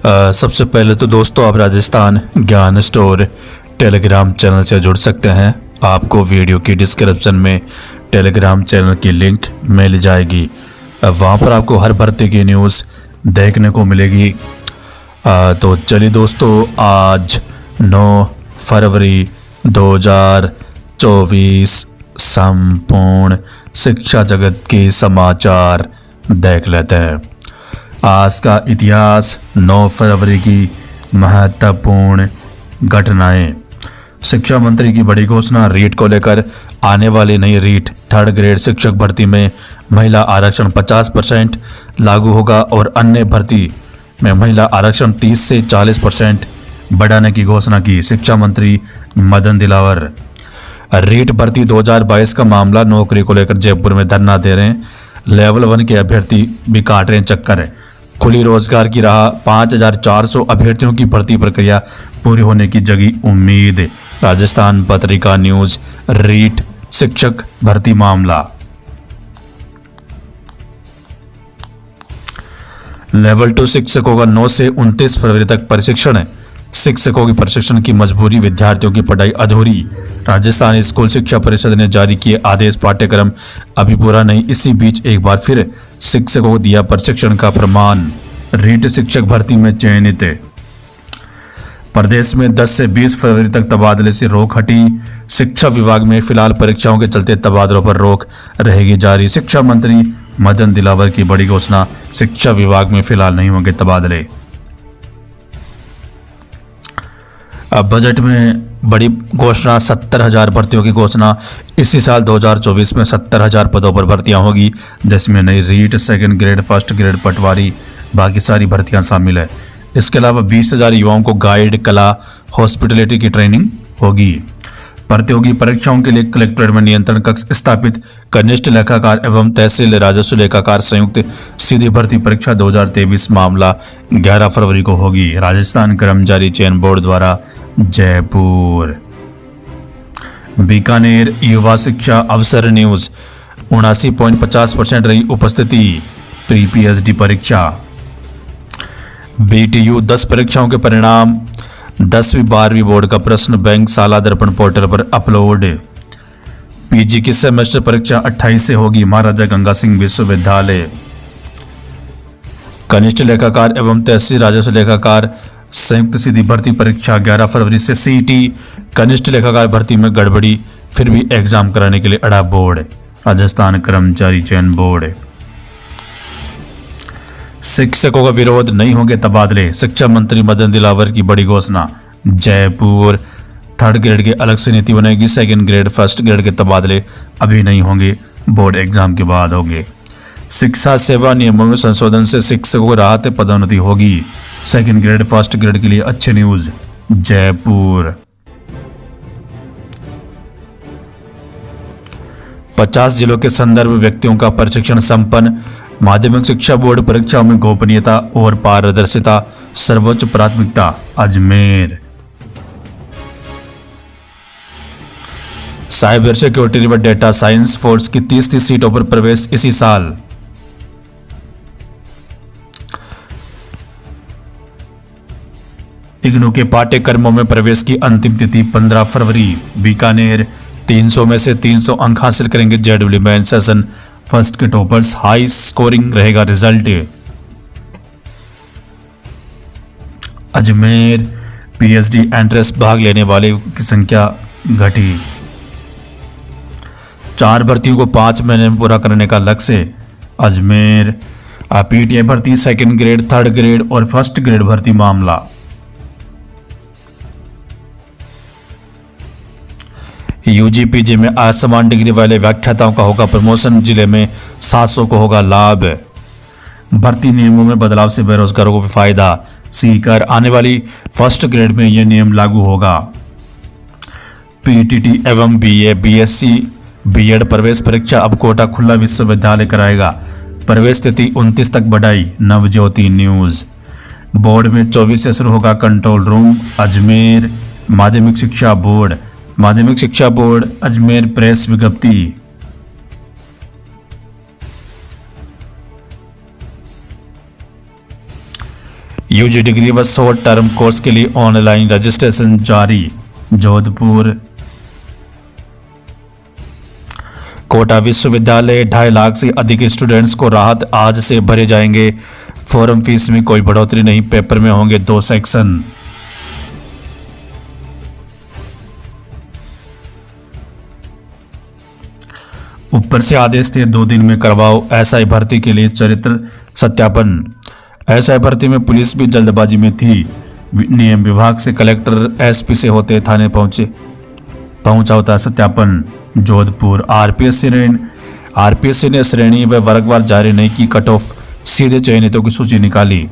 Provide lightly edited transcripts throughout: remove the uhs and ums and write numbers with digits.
सबसे पहले तो दोस्तों आप राजस्थान ज्ञान स्टोर टेलीग्राम चैनल से जुड़ सकते हैं। आपको वीडियो की डिस्क्रिप्शन में टेलीग्राम चैनल की लिंक मिल जाएगी। वहाँ पर आपको हर भर्ती की न्यूज़ देखने को मिलेगी। तो चलिए दोस्तों, आज 9 फरवरी 2024 संपूर्ण शिक्षा जगत के समाचार देख लेते हैं। आज का इतिहास, 9 फरवरी की महत्वपूर्ण घटनाएं। शिक्षा मंत्री की बड़ी घोषणा, रीट को लेकर आने वाली नई रीट थर्ड ग्रेड शिक्षक भर्ती में महिला आरक्षण 50% लागू होगा और अन्य भर्ती में महिला आरक्षण 30 से 40% बढ़ाने की घोषणा की। शिक्षा मंत्री मदन दिलावर। रीट भर्ती 2022 का मामला, नौकरी को लेकर जयपुर में धरना दे रहे हैं। लेवल 1 के अभ्यर्थी भी काट रहे हैं चक्कर। खुली रोजगार की राह, 5400 अभ्यर्थियों की भर्ती प्रक्रिया पूरी होने की जगी उम्मीद। राजस्थान पत्रिका न्यूज, रीट शिक्षक भर्ती मामला। लेवल 2 शिक्षकों का 9 से 29 फरवरी तक प्रशिक्षण। शिक्षकों की प्रशिक्षण की मजबूरी, विद्यार्थियों की पढ़ाई अधूरी। राजस्थान स्कूल शिक्षा परिषद ने जारी किए आदेश, पाठ्यक्रम अभी पूरा नहीं। इसी बीच एक बार फिर शिक्षकों को दिया प्रशिक्षण का प्रमाण। रीट शिक्षक भर्ती में चयनित। प्रदेश में 10 से 20 फरवरी तक तबादले से रोक हटी। शिक्षा विभाग में फिलहाल परीक्षाओं के चलते तबादलों पर रोक रहेगी जारी। शिक्षा मंत्री मदन दिलावर की बड़ी घोषणा, शिक्षा विभाग में फिलहाल नहीं होंगे तबादले। अब बजट में बड़ी घोषणा, 70,000 भर्तियों की घोषणा। इसी साल 2024 में 70,000 पदों पर भर्तियां होगी, जिसमें नई REET, second grade, first grade, पटवारी, बाकी सारी भर्तियां शामिल है। इसके अलावा 20,000 युवाओं को गाइड, कला, हॉस्पिटलिटी की ट्रेनिंग होगी। प्रतियोगी परीक्षाओं के लिए कलेक्ट्रेट में नियंत्रण कक्ष स्थापित। कनिष्ठ लेखाकार एवं तहसील राजस्व लेखाकार संयुक्त सीधी भर्ती परीक्षा 2023 मामला 11 फरवरी को होगी। राजस्थान कर्मचारी चयन बोर्ड द्वारा जयपुर। बीकानेर युवा शिक्षा अवसर न्यूज, 79.50% रही उपस्थिति प्री पीएचडी परीक्षा। बीटीयू 10 परीक्षाओं के परिणाम, 10वीं 12वीं बोर्ड का प्रश्न बैंक साला दर्पण पोर्टल पर अपलोड। पीजी की सेमेस्टर परीक्षा 28 से होगी, महाराजा गंगा सिंह विश्वविद्यालय। कनिष्ठ लेखाकार एवं तहसील राजस्व लेखाकार संयुक्त सीधी भर्ती परीक्षा 11 फरवरी से। सीटी कनिष्ठ लेखाकार भर्ती में गड़बड़ी, फिर भी एग्जाम कराने के लिए अड़ा बोर्ड। राजस्थान कर्मचारी चयन बोर्ड। शिक्षकों का विरोध, नहीं होंगे तबादले। शिक्षा मंत्री मदन दिलावर की बड़ी घोषणा। जयपुर। थर्ड ग्रेड के अलग से नीति बनेगी। सेकंड ग्रेड, फर्स्ट ग्रेड के तबादले अभी नहीं होंगे, बोर्ड एग्जाम के बाद होंगे। शिक्षा सेवा नियमों में संशोधन से शिक्षकों को राहत, पदोन्नति होगी। सेकंड ग्रेड, फर्स्ट ग्रेड के लिए अच्छी न्यूज। जयपुर। 50 जिलों के संदर्भ व्यक्तियों का प्रशिक्षण संपन्न। माध्यमिक शिक्षा बोर्ड परीक्षाओं में गोपनीयता और पारदर्शिता सर्वोच्च प्राथमिकता। अजमेर। साइबर सिक्योरिटी व डेटा साइंस फोर्स की 30 सीटों पर प्रवेश इसी साल। इग्नू के पाठ्यक्रमों में प्रवेश की अंतिम तिथि 15 फरवरी। बीकानेर। 300 में से 300 अंक हासिल करेंगे जेडब्ल्यू मेन सेशन फर्स्ट के टॉपर्स, हाई स्कोरिंग रहेगा रिजल्ट। अजमेर। पीएचडी एंट्रेंस भाग लेने वाले की संख्या घटी। 4 भर्तियों को 5 महीने में पूरा करने का लक्ष्य। अजमेर। पीटीआई भर्ती, सेकंड ग्रेड, थर्ड ग्रेड और फर्स्ट ग्रेड भर्ती मामला। यूजी पीजी में असमान डिग्री वाले व्याख्याताओं का होगा प्रमोशन। जिले में 700 को होगा लाभ। भर्ती नियमों में बदलाव से बेरोजगारों को भी फायदा। सीकर। आने वाली फर्स्ट ग्रेड में यह नियम लागू होगा। पीटीटी एवं बीए, बीएससी, बीएड प्रवेश परीक्षा अब कोटा खुला विश्वविद्यालय कराएगा। प्रवेश तिथि 29 तक बढ़ाई। नवज्योति न्यूज। बोर्ड में 24 से शुरू होगा कंट्रोल रूम। अजमेर। माध्यमिक शिक्षा बोर्ड। माध्यमिक शिक्षा बोर्ड अजमेर प्रेस विज्ञप्ति। यूजी डिग्री व शॉर्ट टर्म कोर्स के लिए ऑनलाइन रजिस्ट्रेशन जारी। जोधपुर कोटा विश्वविद्यालय 2.5 लाख से अधिक स्टूडेंट्स को राहत आज से भरे जाएंगे। फॉर्म फीस में कोई बढ़ोतरी नहीं, पेपर में होंगे 2 सेक्शन। ऊपर से आदेश थे 2 दिन में करवाओ एसआई भर्ती के लिए चरित्र सत्यापन। एसआई भर्ती में पुलिस भी जल्दबाजी में थी। नियम विभाग से कलेक्टर एसपी से होते थाने पहुंचा होता है सत्यापन। जोधपुर आरपीएससी ने श्रेणी व वर्गवार जारी नहीं की कट ऑफ, सीधे चयनितों की सूची निकाली।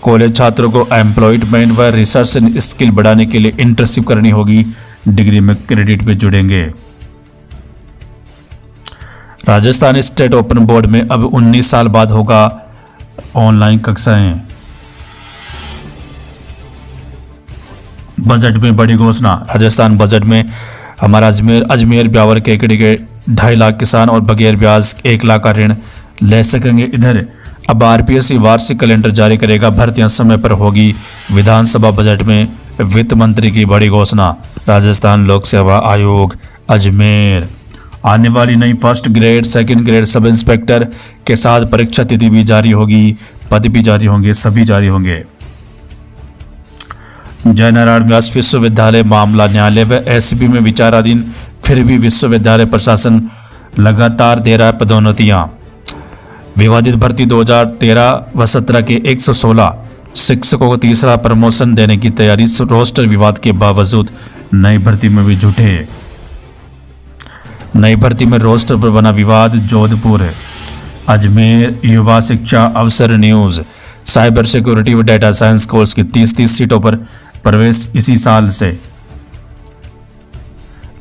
कॉलेज छात्रों को एम्प्लॉयमेंट व रिसर्च स्किल बढ़ाने के लिए इंटर्नशिप करनी होगी, डिग्री में क्रेडिट भी जुड़ेंगे। राजस्थान स्टेट ओपन बोर्ड में अब 19 साल बाद होगा ऑनलाइन कक्षाएं। बजट में बड़ी घोषणा। राजस्थान बजट में हमारा अजमेर ब्यावर केकड़ी के 2.5 लाख किसान और बगैर ब्याज 1 लाख का ऋण ले सकेंगे। इधर अब आरपीएससी वार्षिक कैलेंडर जारी करेगा, भर्तियां समय पर होगी। विधानसभा बजट में वित्त मंत्री की बड़ी घोषणा। राजस्थान लोक सेवा आयोग अजमेर आने वाली नई first grade second grade sub inspector के साथ परीक्षा तिथि भी जारी होगी, पद भी जारी होंगे, सभी जारी होंगे। जयनारायण व्यास विश्वविद्यालय मामला न्यायालय व एसपी में विचाराधीन, फिर भी विश्वविद्यालय प्रशासन लगातार दे रहा है पदोन्नतियां। विवादित भर्ती 2013 व 17 के 116 शिक्षकों को तीसरा प्रमोशन देने की तैयारी। रोस्टर विवाद के बावजूद नई भर्ती में भी जुटे। नई भर्ती में रोस्टर पर बना विवाद। जोधपुर अजमेर युवा शिक्षा अवसर न्यूज। साइबर सिक्योरिटी व डेटा साइंस कोर्स की 30 सीटों पर प्रवेश इसी साल से।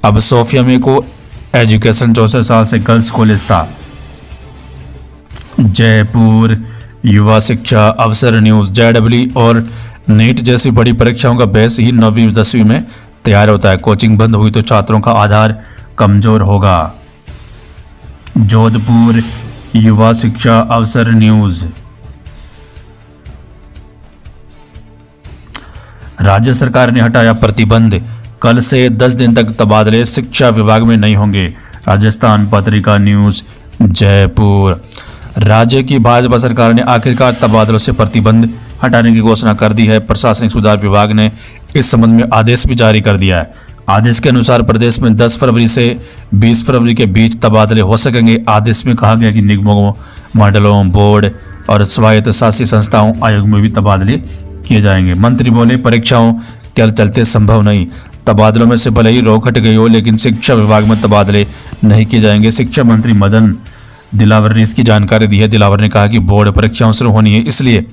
अब सोफिया में को एजुकेशन 64 साल से गर्ल्स कॉलेज था। जयपुर युवा शिक्षा अवसर न्यूज। जेडब्ल्यू और नीट जैसी बड़ी परीक्षाओं का बेस ही 9वीं 10वीं में तैयार होता है। कोचिंग बंद हुई तो छात्रों का आधार कमजोर होगा। जोधपुर युवा शिक्षा अवसर न्यूज। राज्य सरकार ने हटाया प्रतिबंध, कल से 10 दिन तक तबादले शिक्षा विभाग में नहीं होंगे। राजस्थान पत्रिका न्यूज। जयपुर राज्य की भाजपा सरकार ने आखिरकार तबादलों से प्रतिबंध हटाने की घोषणा कर दी है। प्रशासनिक सुधार विभाग ने इस संबंध में आदेश भी जारी कर दिया है। आदेश के अनुसार प्रदेश में 10 फरवरी से 20 फरवरी के बीच तबादले हो सकेंगे। आदेश में कहा गया कि निगमों, मंडलों, बोर्ड और स्वायत्त शासी संस्थाओं आयोग में भी तबादले किए जाएंगे। मंत्री बोले परीक्षाओं के चलते संभव नहीं। तबादलों में से भले ही रोक हट गई हो, लेकिन शिक्षा विभाग में तबादले नहीं किए जाएंगे। शिक्षा मंत्री मदन दिलावर ने इसकी जानकारी दी है। दिलावर ने कहा कि बोर्ड परीक्षाओं शुरू होनी है, इसलिए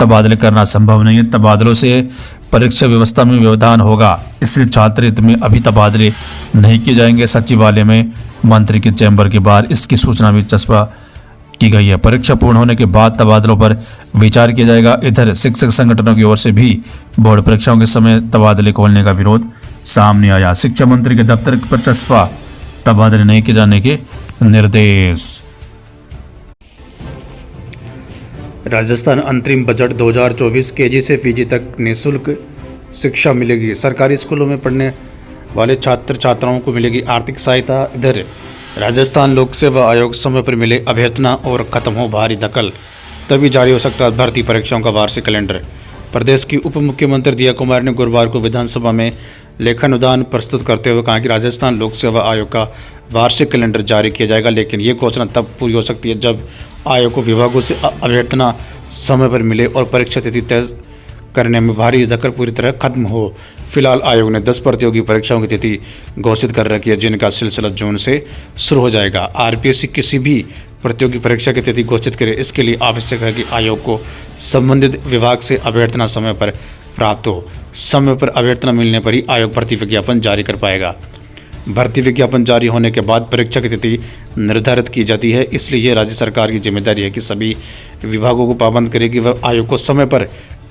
तबादले करना संभव नहीं है। तबादलों से परीक्षा व्यवस्था में व्यवधान होगा, इसलिए छात्र हित में अभी तबादले नहीं किए जाएंगे। सचिवालय में मंत्री के चैम्बर के बाहर इसकी सूचना भी चस्पा की गई है। परीक्षा पूर्ण होने के बाद तबादलों पर विचार किया जाएगा। इधर शिक्षक संगठनों की ओर से भी बोर्ड परीक्षाओं के समय तबादले खोलने का विरोध सामने आया। शिक्षा मंत्री के दफ्तर पर चस्पा, तबादले नहीं किए जाने के निर्देश। राजस्थान अंतरिम बजट 2024 केजी से पीजी तक निःशुल्क शिक्षा मिलेगी। सरकारी स्कूलों में पढ़ने वाले छात्र छात्राओं को मिलेगी आर्थिक सहायता। इधर राजस्थान लोक सेवा आयोग समय पर मिले अभ्यर्थना और खत्म हो भारी दखल, तभी जारी हो सकता है भर्ती परीक्षाओं का वार्षिक कैलेंडर। प्रदेश की उप मुख्यमंत्री दिया कुमार ने गुरुवार को विधानसभा में लेखानुदान प्रस्तुत करते हुए कहा कि राजस्थान लोक सेवा आयोग का वार्षिक कैलेंडर जारी किया जाएगा, लेकिन ये घोषणा तब पूरी हो सकती है जब आयोग को विभागों से अभ्यर्थना समय पर मिले और परीक्षा तिथि तय करने में भारी दखल पूरी तरह खत्म हो। फिलहाल आयोग ने 10 प्रतियोगी परीक्षाओं की तिथि घोषित कर रखी है, जिनका सिलसिला जून से शुरू हो जाएगा। आरपीएससी किसी भी प्रतियोगी परीक्षा की तिथि घोषित करे, इसके लिए आवश्यक है कि आयोग को संबंधित विभाग से अभ्यर्थना समय पर प्राप्त हो। समय पर अभ्यर्थना मिलने पर ही आयोग भर्ती विज्ञापन जारी कर पाएगा। भर्ती विज्ञापन जारी होने के बाद परीक्षा की तिथि निर्धारित की जाती है, इसलिए यह राज्य सरकार की जिम्मेदारी है कि सभी विभागों को पाबंद करे कि वह आयोग को समय पर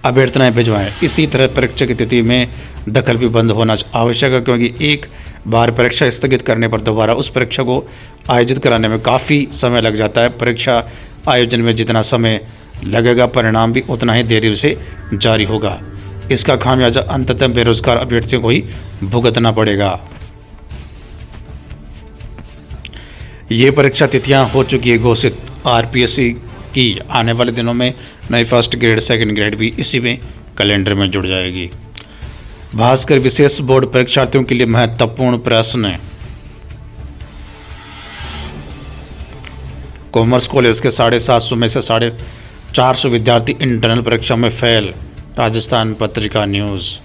अभ्यर्थनाएं भिजवाएं। इसी तरह परीक्षा की तिथि में दखल भी बंद होना आवश्यक है, क्योंकि एक बार परीक्षा स्थगित करने पर दोबारा उस परीक्षा को आयोजित कराने में काफ़ी समय लग जाता है। परीक्षा आयोजन में जितना समय लगेगा, परिणाम भी उतना ही देरी से जारी होगा। इसका खामियाजा अंततः बेरोजगार अभ्यर्थियों को ही भुगतना पड़ेगा। ये परीक्षा तिथियां हो चुकी है घोषित। आरपीएससी की आने वाले दिनों में नई फर्स्ट ग्रेड सेकंड ग्रेड भी इसी में कैलेंडर में जुड़ जाएगी। भास्कर विशेष बोर्ड परीक्षार्थियों के लिए महत्वपूर्ण प्रश्न। कॉमर्स कॉलेज के 750 में से 450 विद्यार्थी इंटरनल परीक्षा में फेल। राजस्थान पत्रिका न्यूज़।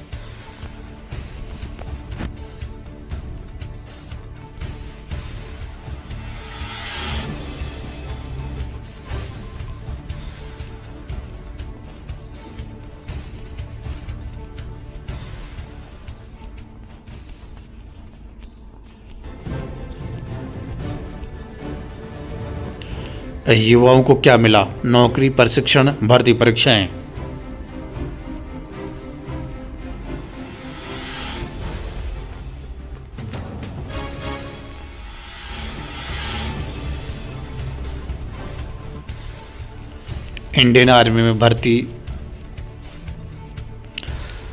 युवाओं को क्या मिला? नौकरी, प्रशिक्षण, भर्ती परीक्षाएं। इंडियन आर्मी में भर्ती।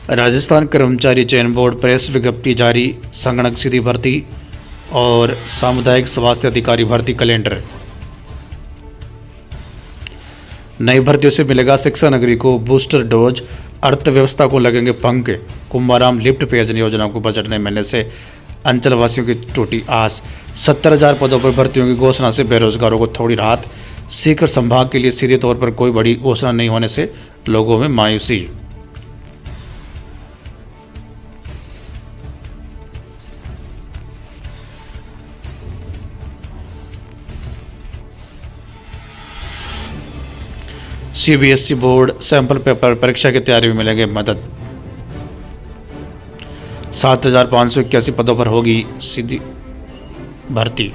राजस्थान कर्मचारी चयन बोर्ड प्रेस विज्ञप्ति जारी। संगणक सीधी भर्ती और सामुदायिक स्वास्थ्य अधिकारी भर्ती कैलेंडर। नई भर्तियों से मिलेगा शिक्षा नगरी को बूस्टर डोज। अर्थव्यवस्था को लगेंगे पंख। कुंभाराम लिफ्ट पेयजल योजना को बजट नहीं मिलने से अंचलवासियों की टूटी आस। 70,000 पदों पर भर्तियों की घोषणा से बेरोजगारों को थोड़ी राहत। सीकर संभाग के लिए सीधे तौर पर कोई बड़ी घोषणा नहीं होने से लोगों में मायूसी। सीबीएसई बोर्ड सैंपल पेपर परीक्षा की तैयारी में मिलेंगे मदद। 7,581 पदों पर होगी सीधी भर्ती।